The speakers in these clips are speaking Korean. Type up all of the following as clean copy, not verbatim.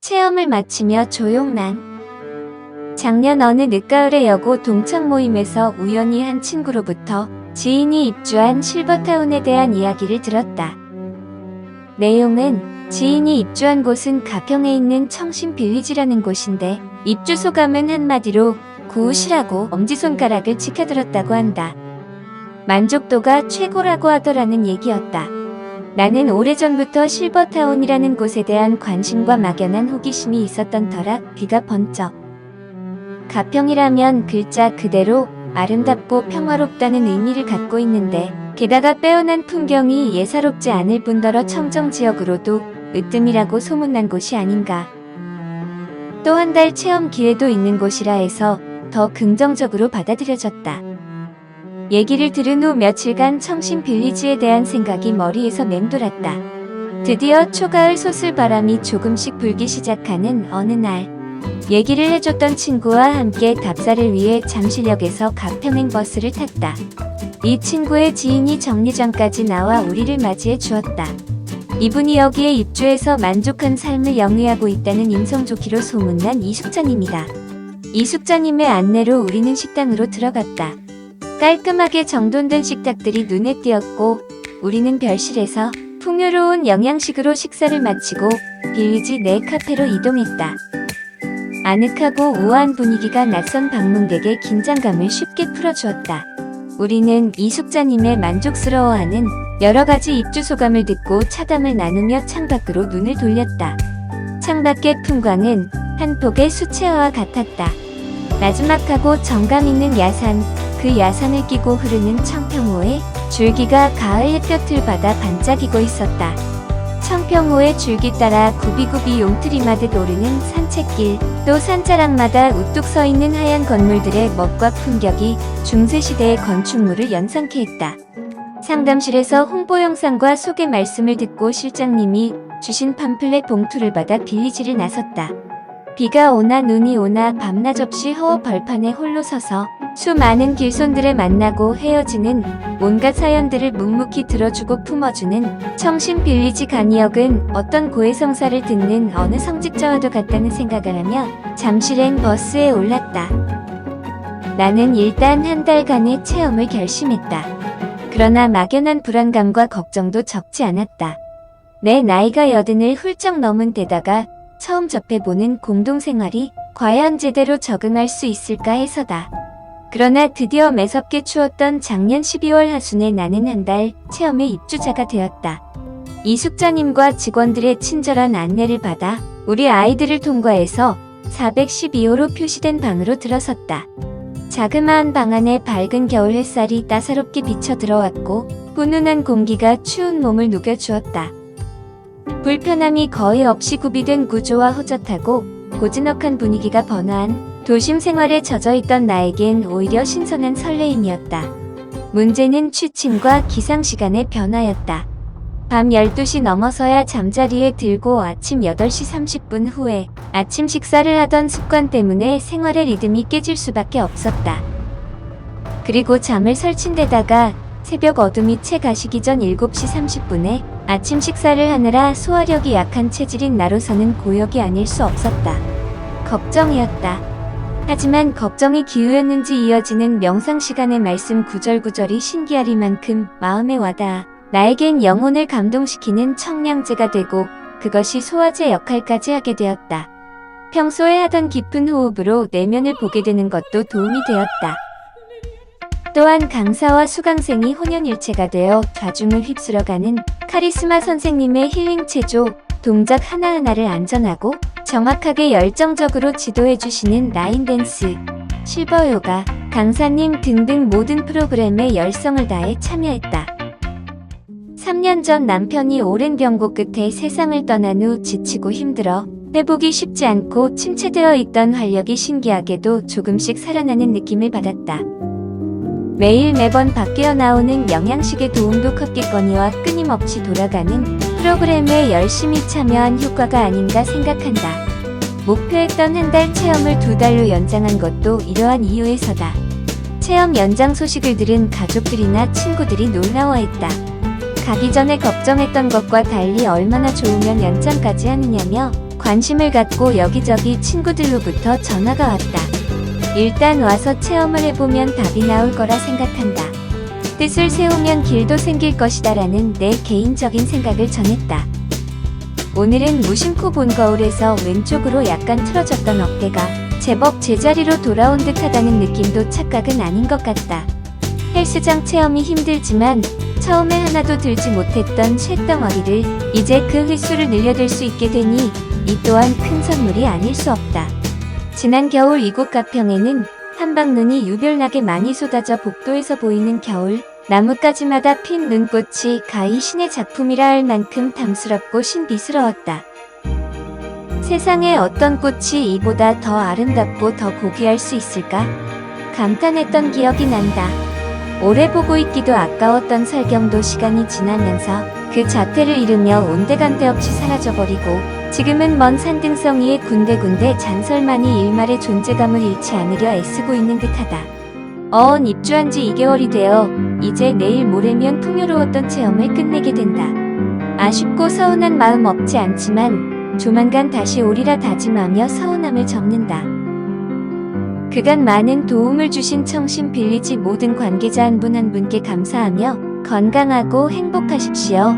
체험을 마치며 조용난. 작년 어느 늦가을의 여고 동창 모임에서 우연히 한 친구로부터 지인이 입주한 실버타운에 대한 이야기를 들었다. 내용은 지인이 입주한 곳은 가평에 있는 청신빌리지라는 곳인데 입주 소감은 한마디로 굿이라고 엄지손가락을 치켜들었다고 한다. 만족도가 최고라고 하더라는 얘기였다. 나는 오래전부터 실버타운이라는 곳에 대한 관심과 막연한 호기심이 있었던 터라 귀가 번쩍. 가평이라면 글자 그대로 아름답고 평화롭다는 의미를 갖고 있는데 게다가 빼어난 풍경이 예사롭지 않을 뿐더러 청정지역으로도 으뜸이라고 소문난 곳이 아닌가. 또 한 달 체험 기회도 있는 곳이라 해서 더 긍정적으로 받아들여졌다. 얘기를 들은 후 며칠간 청신빌리지에 대한 생각이 머리에서 맴돌았다. 드디어 초가을 소슬바람이 조금씩 불기 시작하는 어느 날, 얘기를 해줬던 친구와 함께 답사를 위해 잠실역에서 가평행 버스를 탔다. 이 친구의 지인이 정류장까지 나와 우리를 맞이해 주었다. 이분이 여기에 입주해서 만족한 삶을 영위하고 있다는 인성 좋기로 소문난 이숙자님이다. 이숙자님의 안내로 우리는 식당으로 들어갔다. 깔끔하게 정돈된 식탁들이 눈에 띄었고 우리는 별실에서 풍요로운 영양식으로 식사를 마치고 빌리지 내 카페로 이동했다. 아늑하고 우아한 분위기가 낯선 방문객의 긴장감을 쉽게 풀어주었다. 우리는 이숙자님의 만족스러워하는 여러가지 입주 소감을 듣고 차담을 나누며 창밖으로 눈을 돌렸다. 창밖의 풍광은 한 폭의 수채화와 같았다. 나지막하고 정감 있는 야산, 그 야산을 끼고 흐르는 청평호에 줄기가 가을 햇볕을 받아 반짝이고 있었다. 청평호의 줄기 따라 굽이굽이 용트리마듯 오르는 산책길, 또 산자락마다 우뚝 서 있는 하얀 건물들의 멋과 품격이 중세시대의 건축물을 연상케 했다. 상담실에서 홍보 영상과 소개 말씀을 듣고 실장님이 주신 팜플렛 봉투를 받아 빌리지를 나섰다. 비가 오나 눈이 오나 밤낮 없이 허허 벌판에 홀로 서서 수많은 길손들을 만나고 헤어지는 온갖 사연들을 묵묵히 들어주고 품어주는 청신빌리지 간이역은 어떤 고해성사를 듣는 어느 성직자와도 같다는 생각을 하며 잠실행 버스에 올랐다. 나는 일단 한 달간의 체험을 결심했다. 그러나 막연한 불안감과 걱정도 적지 않았다. 내 나이가 80을 훌쩍 넘은 데다가 처음 접해보는 공동생활이 과연 제대로 적응할 수 있을까 해서다. 그러나 드디어 매섭게 추웠던 작년 12월 하순에 나는 한 달 체험의 입주자가 되었다. 이숙자님과 직원들의 친절한 안내를 받아 우리 아이들을 통과해서 412호로 표시된 방으로 들어섰다. 자그마한 방 안에 밝은 겨울 햇살이 따사롭게 비쳐 들어왔고 훈훈한 공기가 추운 몸을 녹여주었다. 불편함이 거의 없이 구비된 구조와 허젓하고 고즈넉한 분위기가 번화한 도심 생활에 젖어있던 나에겐 오히려 신선한 설레임이었다. 문제는 취침과 기상시간의 변화였다. 밤 12시 넘어서야 잠자리에 들고 아침 8시 30분 후에 아침 식사를 하던 습관 때문에 생활의 리듬이 깨질 수밖에 없었다. 그리고 잠을 설친 데다가 새벽 어둠이 채 가시기 전 7시 30분에 아침 식사를 하느라 소화력이 약한 체질인 나로서는 고역이 아닐 수 없었다. 걱정이었다. 하지만 걱정이 기우였는지 이어지는 명상시간의 말씀 구절구절이 신기하리만큼 마음에 와닿아 나에겐 영혼을 감동시키는 청량제가 되고 그것이 소화제 역할까지 하게 되었다. 평소에 하던 깊은 호흡으로 내면을 보게 되는 것도 도움이 되었다. 또한 강사와 수강생이 혼연일체가 되어 좌중을 휩쓸어가는 카리스마 선생님의 힐링 체조, 동작 하나하나를 안전하고 정확하게 열정적으로 지도해주시는 라인댄스, 실버요가, 강사님 등등 모든 프로그램에 열성을 다해 참여했다. 3년 전 남편이 오랜 병고 끝에 세상을 떠난 후 지치고 힘들어 회복이 쉽지 않고 침체되어 있던 활력이 신기하게도 조금씩 살아나는 느낌을 받았다. 매번 바뀌어 나오는 영양식의 도움도 컸겠거니와 끊임없이 돌아가는 프로그램에 열심히 참여한 효과가 아닌가 생각한다. 목표했던 한 달 체험을 2달로 연장한 것도 이러한 이유에서다. 체험 연장 소식을 들은 가족들이나 친구들이 놀라워했다. 가기 전에 걱정했던 것과 달리 얼마나 좋으면 연장까지 하느냐며 관심을 갖고 여기저기 친구들로부터 전화가 왔다. 일단 와서 체험을 해보면 답이 나올 거라 생각한다. 뜻을 세우면 길도 생길 것이다 라는 내 개인적인 생각을 전했다. 오늘은 무심코 본 거울에서 왼쪽으로 약간 틀어졌던 어깨가 제법 제자리로 돌아온 듯하다는 느낌도 착각은 아닌 것 같다. 헬스장 체험이 힘들지만 처음에 하나도 들지 못했던 쇳덩어리를 이제 그 횟수를 늘려들 수 있게 되니 이 또한 큰 선물이 아닐 수 없다. 지난 겨울 이곳 가평에는 한방눈이 유별나게 많이 쏟아져 복도에서 보이는 겨울 나뭇가지마다 핀 눈꽃이 가히 신의 작품이라 할 만큼 탐스럽고 신비스러웠다. 세상에 어떤 꽃이 이보다 더 아름답고 더 고귀할 수 있을까? 감탄했던 기억이 난다. 오래 보고 있기도 아까웠던 설경도 시간이 지나면서 그 자태를 잃으며 온데간데 없이 사라져버리고 지금은 먼 산등성 위에 군데군데 잔설만이 일말의 존재감을 잃지 않으려 애쓰고 있는 듯하다. 어언 입주한 지 2개월이 되어 이제 내일 모레면 풍요로웠던 체험을 끝내게 된다. 아쉽고 서운한 마음 없지 않지만 조만간 다시 오리라 다짐하며 서운함을 접는다. 그간 많은 도움을 주신 청신 빌리지 모든 관계자 한 분 한 분께 감사하며 건강하고 행복하십시오.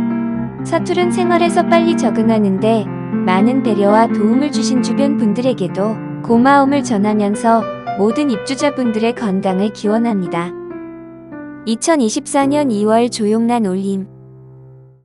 서투른 생활에서 빨리 적응하는데 많은 배려와 도움을 주신 주변 분들에게도 고마움을 전하면서 모든 입주자분들의 건강을 기원합니다. 2024년 2월 조용란 올림.